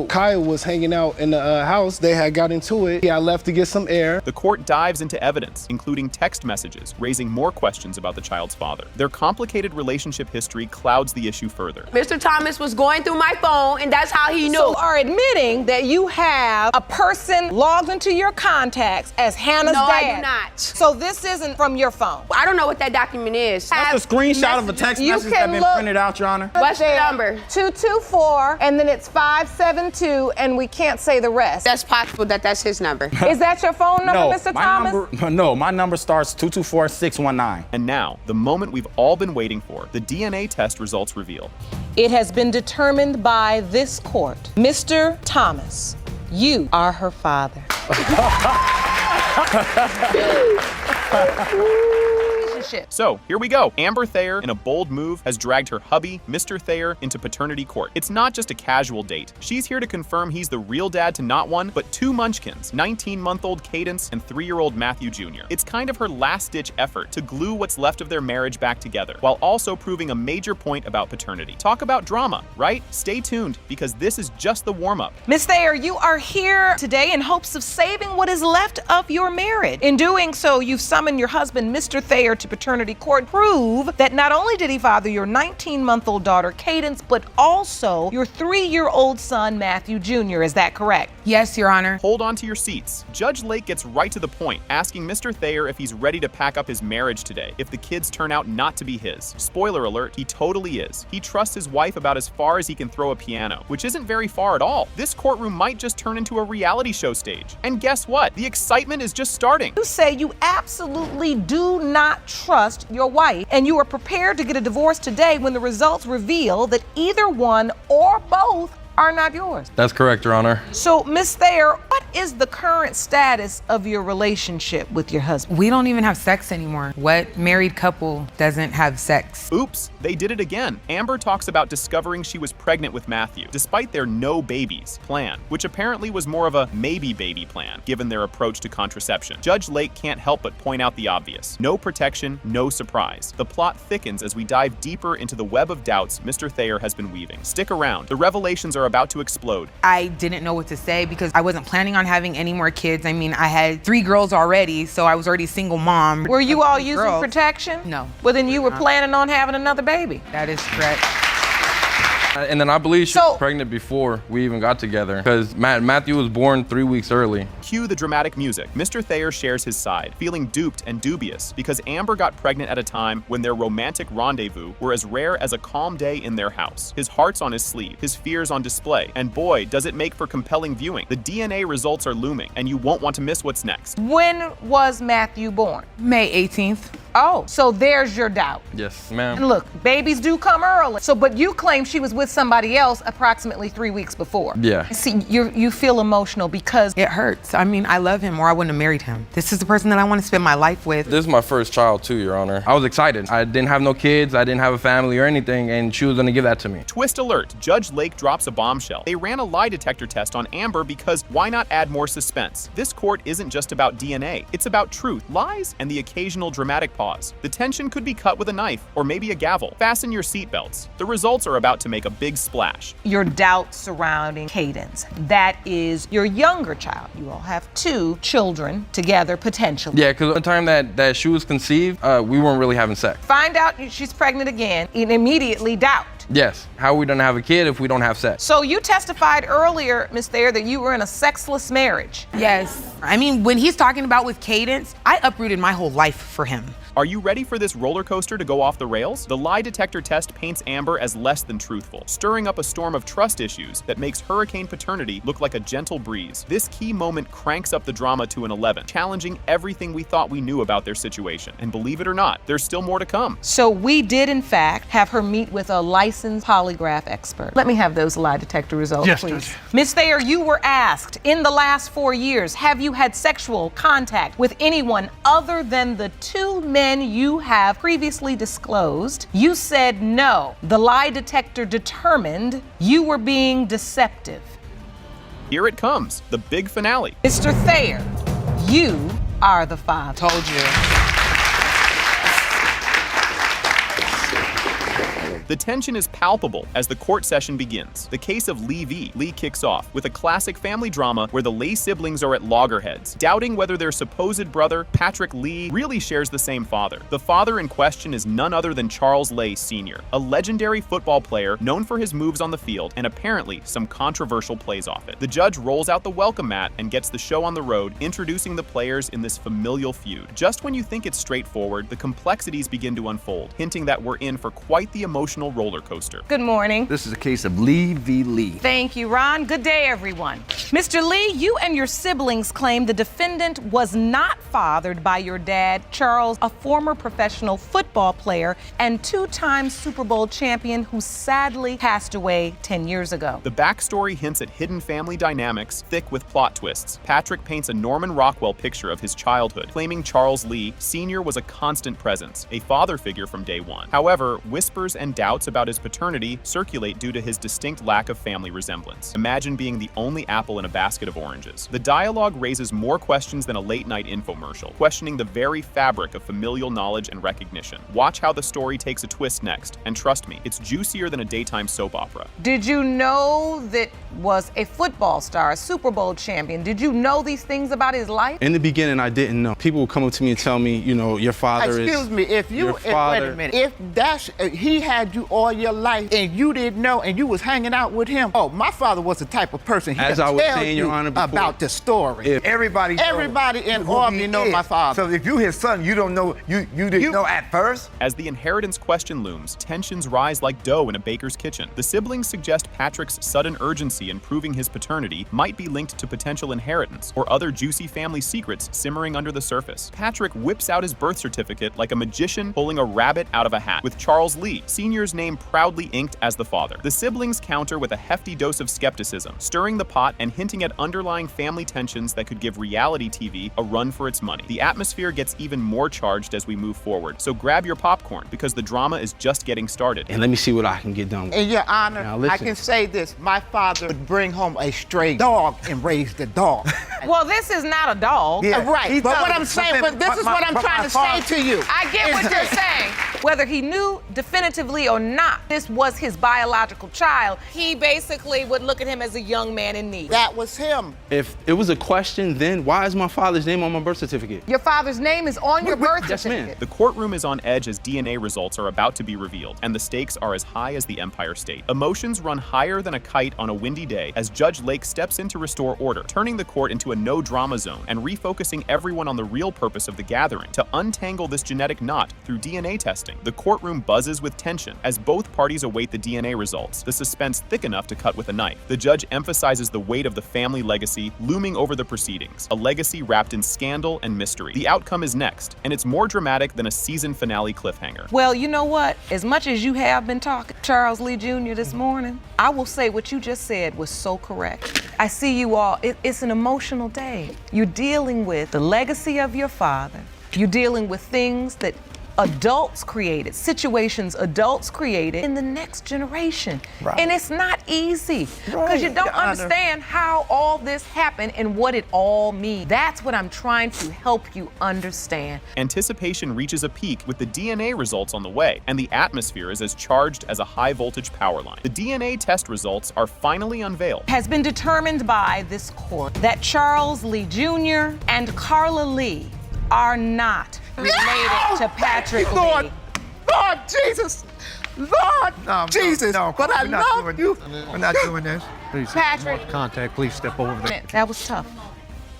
Kaya was hanging out in the house, they had got into it. I left to get some air. The court dives into evidence, including text messages, raising more questions about the child's father. Their complicated relationship history clouds the issue further. Mr. Thomas was going through my phone, and that's how he knew. So are admitting that you have a person logged into your contacts as Hannah's dad. No, I do not. So this isn't from your phone. I don't know what that document is. That's a screenshot of a text message that's been printed out, Your Honor. What's the number? 224, and then it's 572, and we can't say the rest. That's possible that's his number. Is that your phone number, Mr. Thomas? No, my number starts 224-619. And now, the moment we've all been waiting for, the DNA test results reveal. It has been determined by this court. Mr. Thomas, you are her father. relationship. So, here we go. Amber Thayer, in a bold move, has dragged her hubby, Mr. Thayer, into paternity court. It's not just a casual date. She's here to confirm he's the real dad to not one, but two munchkins, 19-month-old Cadence and 3-year-old Matthew Jr. It's kind of her last-ditch effort to glue what's left of their marriage back together, while also proving a major point about paternity. Talk about drama, right? Stay tuned, because this is just the warm-up. Ms. Thayer, you are here today in hopes of saving what is left of your marriage. In doing so, you've summoned your husband, Mr. Thayer, to paternity court, prove that not only did he father your 19-month-old daughter, Cadence, but also your 3-year-old son, Matthew Jr. Is that correct? Yes, Your Honor. Hold on to your seats. Judge Lake gets right to the point, asking Mr. Thayer if he's ready to pack up his marriage today if the kids turn out not to be his. Spoiler alert, he totally is. He trusts his wife about as far as he can throw a piano, which isn't very far at all. This courtroom might just turn into a reality show stage. And guess what? The excitement is just starting. You say you absolutely do not trust your wife, and you are prepared to get a divorce today when the results reveal that either one or both are not yours. That's correct, Your Honor. So, Ms. Thayer, what is the current status of your relationship with your husband? We don't even have sex anymore. What married couple doesn't have sex? Oops, they did it again. Amber talks about discovering she was pregnant with Matthew, despite their no babies plan, which apparently was more of a maybe baby plan, given their approach to contraception. Judge Lake can't help but point out the obvious. No protection, no surprise. The plot thickens as we dive deeper into the web of doubts Mr. Thayer has been weaving. Stick around. The revelations are about to explode. I didn't know what to say because I wasn't planning on having any more kids. I mean, I had 3 girls already, so I was already a single mom. Were you all using protection? No. Well, then you were planning on having another baby. That is correct. And then I believe she was pregnant before we even got together because Matthew was born 3 weeks early. Cue the dramatic music. Mr. Thayer shares his side, feeling duped and dubious because Amber got pregnant at a time when their romantic rendezvous were as rare as a calm day in their house. His heart's on his sleeve, his fears on display, and boy, does it make for compelling viewing. The DNA results are looming, and you won't want to miss what's next. When was Matthew born? May 18th. Oh, so there's your doubt. Yes, ma'am. And look, babies do come early. So, but you claim she was with somebody else approximately 3 weeks before. Yeah. See, you feel emotional because it hurts. I mean, I love him or I wouldn't have married him. This is the person that I want to spend my life with. This is my first child too, Your Honor. I was excited. I didn't have no kids, I didn't have a family or anything, and she was gonna give that to me. Twist alert, Judge Lake drops a bombshell. They ran a lie detector test on Amber because why not add more suspense? This court isn't just about DNA, it's about truth, lies, and the occasional dramatic pause. The tension could be cut with a knife or maybe a gavel. Fasten your seatbelts. The results are about to make a big splash. Your doubt surrounding Cadence. That is your younger child. You all have 2 children together, potentially. Yeah, because at the time that she was conceived, we weren't really having sex. Find out she's pregnant again and immediately doubt. Yes. How are we gonna have a kid if we don't have sex? So you testified earlier, Ms. Thayer, that you were in a sexless marriage. Yes. I mean, when he's talking about with Cadence, I uprooted my whole life for him. Are you ready for this roller coaster to go off the rails? The lie detector test paints Amber as less than truthful, stirring up a storm of trust issues that makes Hurricane Paternity look like a gentle breeze. This key moment cranks up the drama to an 11, challenging everything we thought we knew about their situation. And believe it or not, there's still more to come. So we did, in fact, have her meet with a licensed polygraph expert. Let me have those lie detector results, please. Judge. Ms. Thayer, you were asked, in the last 4 years, have you had sexual contact with anyone other than the 2 men you have previously disclosed? You said no. The lie detector determined you were being deceptive. Here it comes, the big finale. Mr. Thayer, you are the father. Told you. The tension is palpable as the court session begins. The case of Lee v. Lee kicks off with a classic family drama where the Lee siblings are at loggerheads, doubting whether their supposed brother, Patrick Lee, really shares the same father. The father in question is none other than Charles Lay Sr., a legendary football player known for his moves on the field and apparently some controversial plays off it. The judge rolls out the welcome mat and gets the show on the road, introducing the players in this familial feud. Just when you think it's straightforward, the complexities begin to unfold, hinting that we're in for quite the emotional emotional roller coaster. Good morning. This is a case of Lee v. Lee. Thank you, Ron. Good day, everyone. Mr. Lee, you and your siblings claim the defendant was not fathered by your dad, Charles, a former professional football player and two-time Super Bowl champion who sadly passed away 10 years ago. The backstory hints at hidden family dynamics, thick with plot twists. Patrick paints a Norman Rockwell picture of his childhood, claiming Charles Lee Sr. was a constant presence, a father figure from day one. However, whispers and doubts about his paternity circulate due to his distinct lack of family resemblance. Imagine being the only apple in a basket of oranges. The dialogue raises more questions than a late-night infomercial, questioning the very fabric of familial knowledge and recognition. Watch how the story takes a twist next, and trust me, it's juicier than a daytime soap opera. Did you know that was a football star, a Super Bowl champion? Did you know these things about his life? In the beginning, I didn't know. People would come up to me and tell me, you know, your father is... Excuse me, if you... wait a minute. If that's... he had you all your life and you didn't know and you was hanging out with him, oh, my father was the type of person he'd tell you about the story. Everybody in Albany know my father. So if you his son, you don't know, you didn't know at first? As the inheritance question looms, tensions rise like dough in a baker's kitchen. The siblings suggest Patrick's sudden urgency in proving his paternity might be linked to potential inheritance or other juicy family secrets simmering under the surface. Patrick whips out his birth certificate like a magician pulling a rabbit out of a hat, with Charles Lee Sr.'s name proudly inked as the father. The siblings counter with a hefty dose of skepticism, stirring the pot and hinting at underlying family tensions that could give reality TV a run for its money. The atmosphere gets even more charged as we move forward, so grab your popcorn because the drama is just getting started. And let me see what I can get done with. In your honor, Now, listen. I can say this. My father would bring home a stray dog and raise the dog. Well, this is not a dog. Right, but what I'm saying, but this is what I'm trying to say to you. I get what you're saying. Whether he knew definitively or not, this was his biological child. He basically would look at him as a young man in need. That was him. If it was a question, then why is my father's name on my birth certificate? Your father's name is on your birth certificate. The courtroom is on edge as DNA results are about to be revealed, and the stakes are as high as the Empire State. Emotions run higher than a kite on a windy day as Judge Lake steps in to restore order, turning the court into a no-drama zone and refocusing everyone on the real purpose of the gathering, to untangle this genetic knot through DNA testing. The courtroom buzzes with tension as both parties await the DNA results, the suspense thick enough to cut with a knife. The judge emphasizes the weight of the family legacy looming over the proceedings, a legacy wrapped in scandal and mystery. The outcome is next, and it's more dramatic than a season finale cliffhanger. Well, you know what? As much as you have been talking Charles Lee Jr. this morning, I will say what you just said was so correct. I see you all, it's an emotional day. You're dealing with the legacy of your father. You're dealing with things that adults created, situations adults created in the next generation. Right. And it's not easy because you don't understand how all this happened and what it all means. That's what I'm trying to help you understand. Anticipation reaches a peak with the DNA results on the way, and the atmosphere is as charged as a high-voltage power line. The DNA test results are finally unveiled. Has been determined by this court that Charles Lee Jr. and Carla Lee are not related to Patrick Lee. Lord Jesus, Lord Jesus, but I love you. We're not doing this. Please, Patrick. Contact, please step over there. That was tough.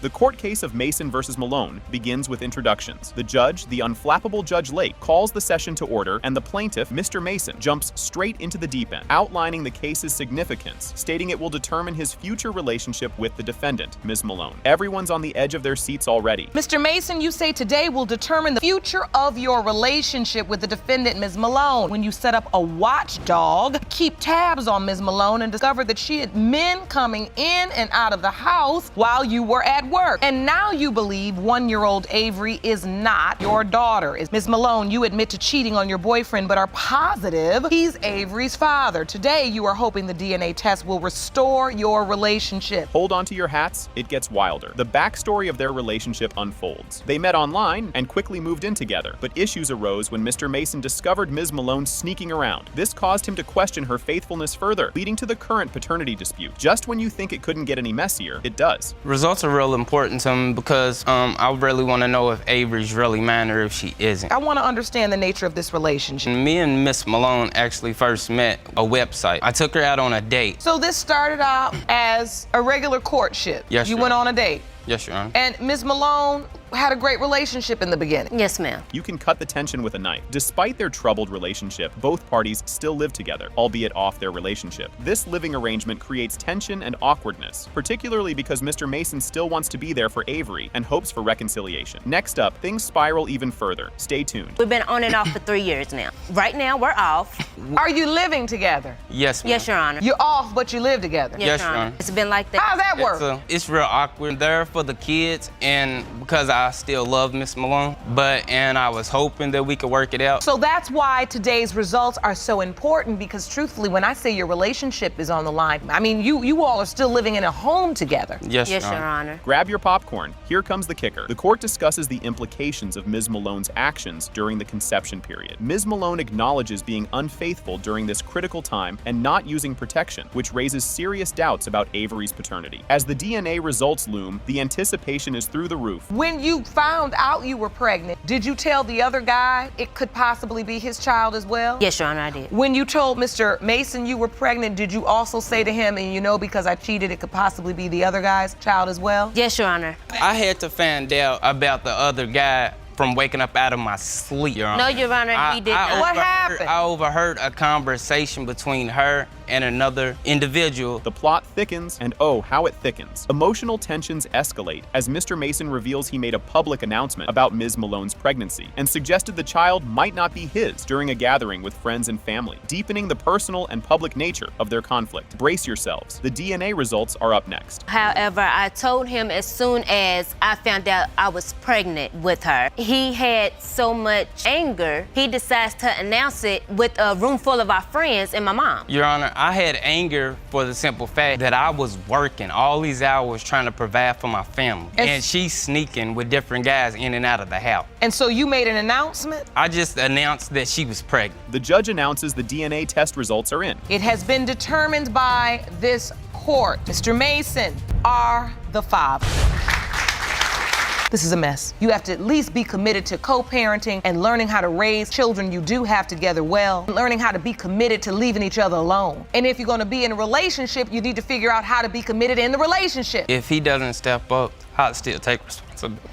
The court case of Mason versus Malone begins with introductions. The judge, the unflappable Judge Lake, calls the session to order, and the plaintiff, Mr. Mason, jumps straight into the deep end, outlining the case's significance, stating it will determine his future relationship with the defendant, Ms. Malone. Everyone's on the edge of their seats already. Mr. Mason, you say today will determine the future of your relationship with the defendant, Ms. Malone, when you set up a watchdog, keep tabs on Ms. Malone, and discovered that she had men coming in and out of the house while you were at work. And now you believe 1-year-old Avery is not your daughter. Ms. Malone, you admit to cheating on your boyfriend, but are positive he's Avery's father. Today, you are hoping the DNA test will restore your relationship. Hold on to your hats, it gets wilder. The backstory of their relationship unfolds. They met online and quickly moved in together, but issues arose when Mr. Mason discovered Ms. Malone sneaking around. This caused him to question her faithfulness further, leading to the current paternity dispute. Just when you think it couldn't get any messier, it does. Results are real important to me because I really want to know if Avery's really mine or if she isn't. I want to understand the nature of this relationship. Me and Miss Malone actually first met a website. I took her out on a date. So this started out as a regular courtship. Yes, You Your went Honor. on a date. Yes, Your Honor. And Ms. Malone had a great relationship in the beginning. Yes, ma'am. You can cut the tension with a knife. Despite their troubled relationship, both parties still live together, albeit off their relationship. This living arrangement creates tension and awkwardness, particularly because Mr. Mason still wants to be there for Avery and hopes for reconciliation. Next up, things spiral even further. Stay tuned. We've been on and off for 3 years now. Right now, we're off. Are you living together? Yes, ma'am. Yes, Your Honor. You're off, but you live together? Yes, Your Honor. It's been like that. How's that work? It's real awkward there for the kids, and because I still love Miss Malone, and I was hoping that we could work it out. So that's why today's results are so important, because truthfully, when I say your relationship is on the line, I mean, you all are still living in a home together. Yes, Your Honor. Grab your popcorn. Here comes the kicker. The court discusses the implications of Ms. Malone's actions during the conception period. Ms. Malone acknowledges being unfaithful during this critical time and not using protection, which raises serious doubts about Avery's paternity. As the DNA results loom, the anticipation is through the roof. When you found out you were pregnant, did you tell the other guy it could possibly be his child as well? Yes, Your Honor, I did. When you told Mr. Mason you were pregnant, did you also say to him, and you know because I cheated, it could possibly be the other guy's child as well? Yes, Your Honor. I had to find out about the other guy from waking up out of my sleep, Your Honor. No, Your Honor, he did not. What happened? I overheard a conversation between her and another individual. The plot thickens, and oh, how it thickens. Emotional tensions escalate as Mr. Mason reveals he made a public announcement about Ms. Malone's pregnancy and suggested the child might not be his during a gathering with friends and family, deepening the personal and public nature of their conflict. Brace yourselves. The DNA results are up next. However, I told him as soon as I found out I was pregnant with her. He had so much anger, he decides to announce it with a room full of our friends and my mom. Your Honor, I had anger for the simple fact that I was working all these hours trying to provide for my family. And she's sneaking with different guys in and out of the house. And so you made an announcement? I just announced that she was pregnant. The judge announces the DNA test results are in. It has been determined by this court. Mr. Mason are the father. This is a mess. You have to at least be committed to co-parenting and learning how to raise children you do have together well, learning how to be committed to leaving each other alone. And if you're gonna be in a relationship, you need to figure out how to be committed in the relationship. If he doesn't step up, I'll still take responsibility.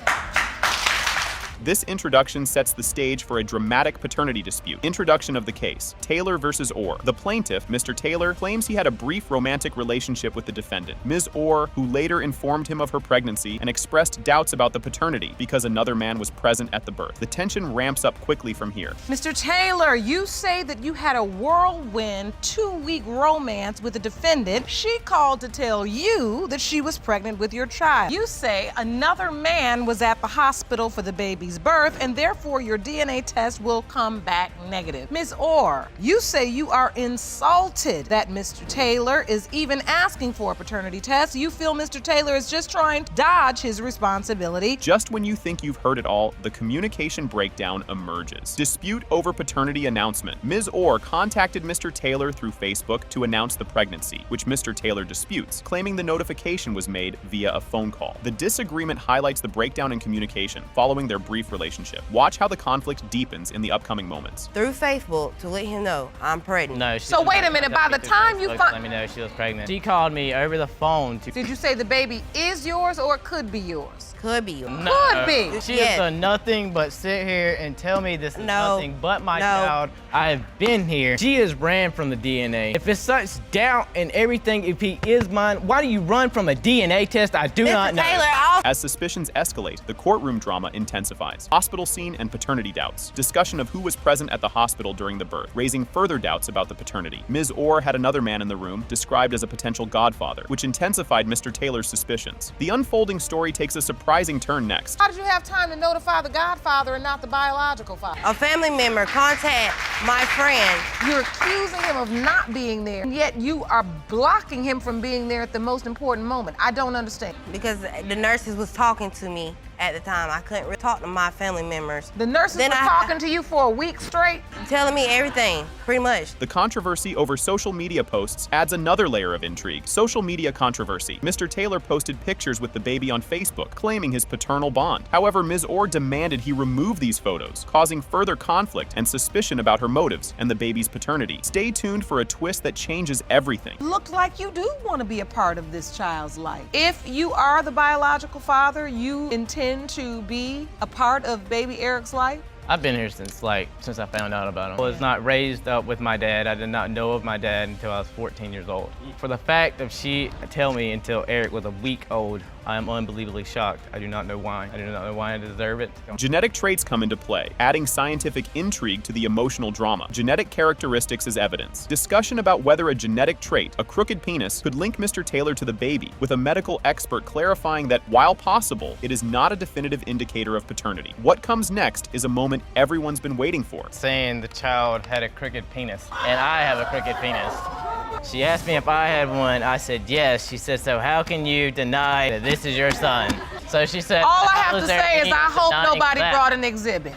This introduction sets the stage for a dramatic paternity dispute. Introduction of the case. Taylor versus Orr. The plaintiff, Mr. Taylor, claims he had a brief romantic relationship with the defendant, Ms. Orr, who later informed him of her pregnancy and expressed doubts about the paternity because another man was present at the birth. The tension ramps up quickly from here. Mr. Taylor, you say that you had a whirlwind 2-week romance with the defendant. She called to tell you that she was pregnant with your child. You say another man was at the hospital for the baby's birth, and therefore your DNA test will come back negative. Ms. Orr, you say you are insulted that Mr. Taylor is even asking for a paternity test. You feel Mr. Taylor is just trying to dodge his responsibility. Just when you think you've heard it all, the communication breakdown emerges. Dispute over paternity announcement. Ms. Orr contacted Mr. Taylor through Facebook to announce the pregnancy, which Mr. Taylor disputes, claiming the notification was made via a phone call. The disagreement highlights the breakdown in communication following their brief relationship. Watch how the conflict deepens in the upcoming moments. Through Facebook to let him know I'm pregnant. No, so wait a minute, by the time you find... Let me know she was pregnant. She called me over the phone to... Did you say the baby is yours or it could be yours? Could be yours. No. Could be. She has done nothing but sit here and tell me this is nothing but my child. I have been here. She has ran from the DNA. If it's such doubt and everything, if he is mine, why do you run from a DNA test? I do not know. As suspicions escalate, the courtroom drama intensifies. Hospital scene and paternity doubts. Discussion of who was present at the hospital during the birth, raising further doubts about the paternity. Ms. Orr had another man in the room, described as a potential godfather, which intensified Mr. Taylor's suspicions. The unfolding story takes a surprising turn next. How did you have time to notify the godfather and not the biological father? A family member contact my friend. You're accusing him of not being there, and yet you are blocking him from being there at the most important moment. I don't understand. Because the nurses was talking to me at the time. I couldn't really talk to my family members. The nurses were talking to you for a week straight? Telling me everything, pretty much. The controversy over social media posts adds another layer of intrigue. Social media controversy. Mr. Taylor posted pictures with the baby on Facebook, claiming his paternal bond. However, Ms. Orr demanded he remove these photos, causing further conflict and suspicion about her motives and the baby's paternity. Stay tuned for a twist that changes everything. Looks like you do want to be a part of this child's life. If you are the biological father, you intend in to be a part of baby Eric's life? I've been here since I found out about him. I was not raised up with my dad. I did not know of my dad until I was 14 years old. For the fact of she tell me until Eric was a week old, I am unbelievably shocked. I do not know why. I do not know why I deserve it. Genetic traits come into play, adding scientific intrigue to the emotional drama. Genetic characteristics as evidence. Discussion about whether a genetic trait, a crooked penis, could link Mr. Taylor to the baby, with a medical expert clarifying that while possible, it is not a definitive indicator of paternity. What comes next is a moment everyone's been waiting for. Saying the child had a crooked penis, and I have a crooked penis. She asked me if I had one. I said yes. She said, so how can you deny that this is your son? So she said, all I have to say is I hope nobody brought an exhibit.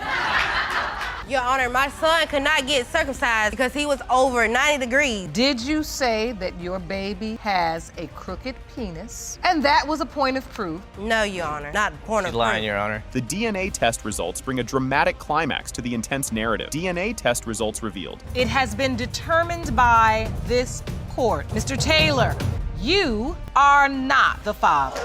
Your Honor, my son could not get circumcised because he was over 90 degrees. Did you say that your baby has a crooked penis? And that was a point of proof? No, Your Honor, not a point of proof. She's lying, Your Honor. The DNA test results bring a dramatic climax to the intense narrative. DNA test results revealed. It has been determined by this court. Mr. Taylor, you are not the father.